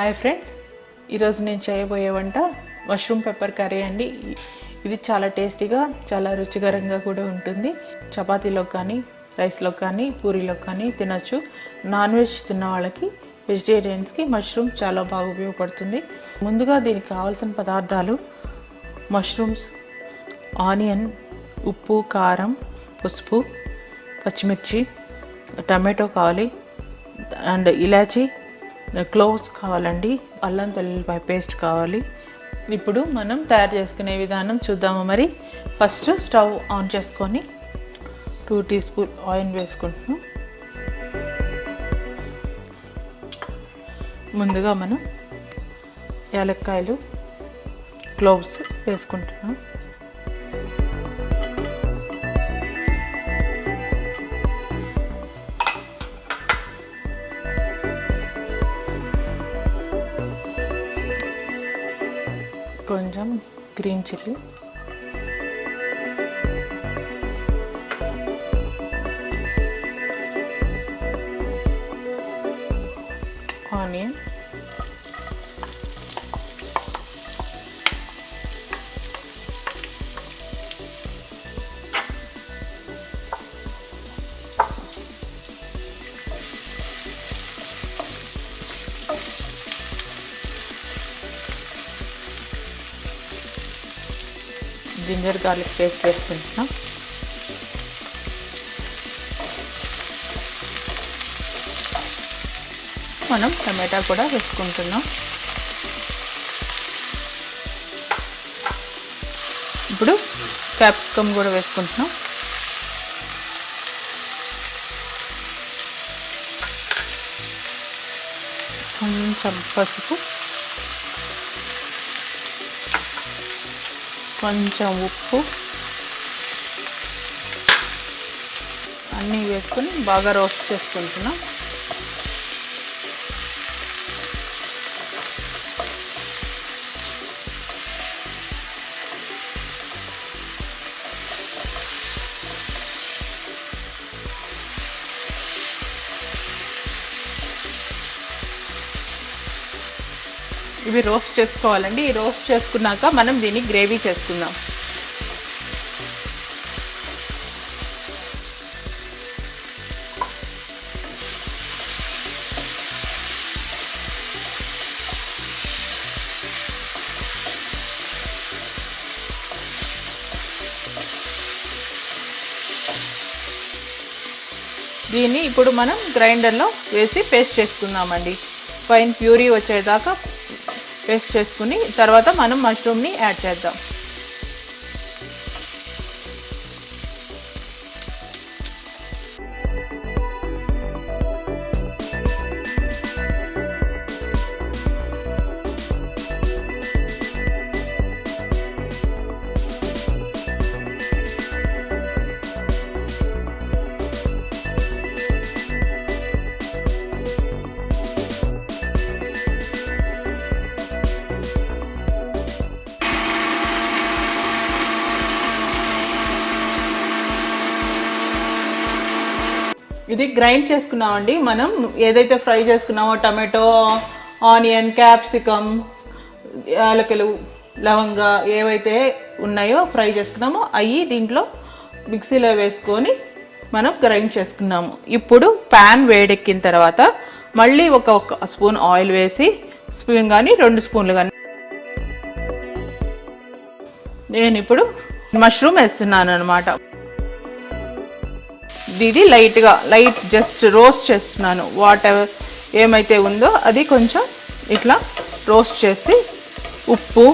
Hi friends, ఈరోజు నేను చేయబోయే వంట మష్రూమ్ పెప్పర్ కర్రీ అండి. ఇది చాలా టేస్టీగా, చాలా రుచికరంగా కూడా ఉంటుంది. చపాతీలోకి కానీ, రైస్లోకి కానీ, పూరీలోకి కానీ తినచ్చు. నాన్ వెజ్ తిన్న వాళ్ళకి, వెజిటేరియన్స్కి మష్రూమ్ చాలా బాగా ఉపయోగపడుతుంది. ముందుగా దీనికి కావాల్సిన పదార్థాలు: మష్రూమ్స్, ఆనియన్, ఉప్పు, కారం, పసుపు, పచ్చిమిర్చి, టమాటో కావాలి, అండ్ ఇలాచీ, క్లోవ్స్ కావాలండి, అల్లం వెల్లుల్లిపాయ పేస్ట్ కావాలి. ఇప్పుడు మనం తయారు చేసుకునే విధానం చూద్దాము. మరి ఫస్ట్ స్టవ్ ఆన్ చేసుకొని 2 టీ స్పూన్ ఆయిల్ వేసుకుంటున్నాం. ముందుగా మనం యాలక్కాయలు, క్లోవ్స్ వేసుకుంటున్నాం. కొంచెం green chilli, onion, ginger garlic paste వేసుకుంటున్నాం. మనం టమాటా కూడా వేసుకుంటున్నాం. ఇప్పుడు క్యాప్సికమ్ కూడా వేసుకుంటున్నాం. కొంచెం పసుపు, కొంచెం ఉప్పు అన్నీ వేసుకొని బాగా రోస్ట్ చేసుకుంటున్నాం. ఇవి రోస్ట్ చేసుకోవాలండి. ఈ రోస్ట్ చేసుకున్నాక మనం దీన్ని గ్రేవీ చేసుకుందాం. దీన్ని ఇప్పుడు మనం గ్రైండర్లో వేసి పేస్ట్ చేసుకుందామండి. ఫైన్ ప్యూరీ వచ్చేదాకా పేస్ట్ చేసుకుని తర్వాత మనం మష్రూమ్ని యాడ్ చేద్దాం. ఇది గ్రైండ్ చేసుకున్నామండి. మనం ఏదైతే ఫ్రై చేసుకున్నామో టమాటో, ఆనియన్, క్యాప్సికమ్, యాలకులు, లవంగ ఏవైతే ఉన్నాయో ఫ్రై చేసుకున్నామో అవి దీంట్లో మిక్సీలో వేసుకొని మనం గ్రైండ్ చేసుకున్నాము. ఇప్పుడు ప్యాన్ వేడెక్కిన తర్వాత మళ్ళీ ఒక స్పూన్ ఆయిల్ వేసి, స్పూన్ కానీ 2 స్పూన్లు కానీ, నేను ఇప్పుడు మష్రూమ్ వేస్తున్నాను అన్నమాట. ఇది లైట్ జస్ట్ రోస్ట్ చేస్తున్నాను. వాటెవర్ ఏమైతే ఉందో అది కొంచెం ఇట్లా రోస్ట్ చేసి, ఉప్పు,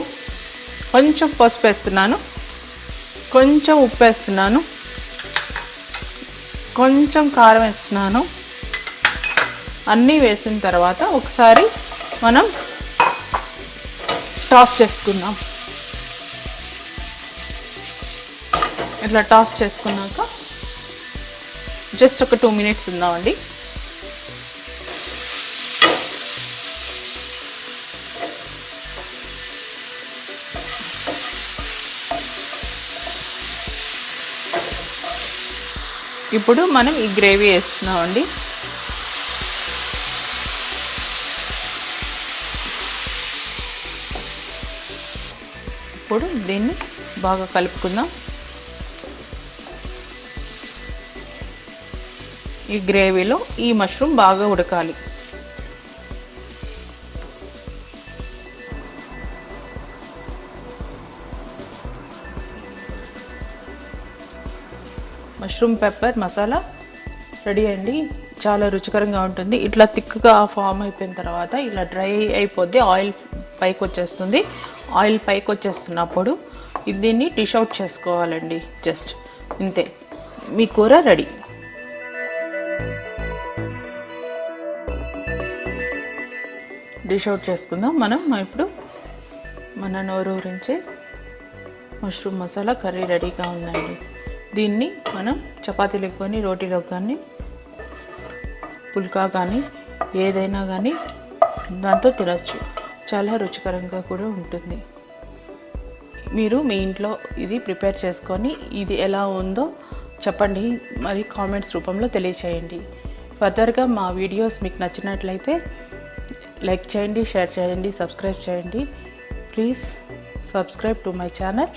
కొంచెం పసుపు వేస్తున్నాను, కొంచెం ఉప్పు వేస్తున్నాను, కొంచెం కారం వేస్తున్నాను. అన్నీ వేసిన తర్వాత ఒకసారి మనం టాస్ చేసుకుందాం. ఇట్లా టాస్ చేసుకున్నాక జస్ట్ ఒక 2 మినిట్స్ ఉందామండి. ఇప్పుడు మనం ఈ గ్రేవీ వేస్తున్నామండి. ఇప్పుడు దీన్ని బాగా కలుపుకుందాం. ఈ గ్రేవీలో ఈ మష్రూమ్ బాగా ఉడకాలి. మష్రూమ్ పెప్పర్ మసాలా రెడీ అండి. చాలా రుచికరంగా ఉంటుంది. ఇట్లా థిక్గా ఫామ్ అయిపోయిన తర్వాత ఇలా డ్రై అయిపోద్ది, ఆయిల్ పైకి వచ్చేస్తుంది. ఆయిల్ పైకి వచ్చేస్తున్నప్పుడు దీన్ని డిష్ అవుట్ చేసుకోవాలండి. జస్ట్ ఇంతే, మీ కూర రెడీ. డిష్ అవుట్ చేసుకుందాం. మనం ఇప్పుడు మన నోరూరించే మష్రూమ్ మసాలా కర్రీ రెడీగా ఉందండి. దీన్ని మనం చపాతీలకు కానీ రోటీలకు కానీ పుల్కా కానీ ఏదైనా కానీ దాంతో తినచ్చు. చాలా రుచికరంగా కూడా ఉంటుంది. మీరు మీ ఇంట్లో ఇది ప్రిపేర్ చేసుకొని ఇది ఎలా ఉందో చెప్పండి, మరి కామెంట్స్ రూపంలో తెలియచేయండి. ఫర్దర్గా మా వీడియోస్ మీకు నచ్చినట్లయితే లైక్ చేయండి, షేర్ చేయండి, సబ్స్క్రైబ్ చేయండి. Please subscribe to my channel.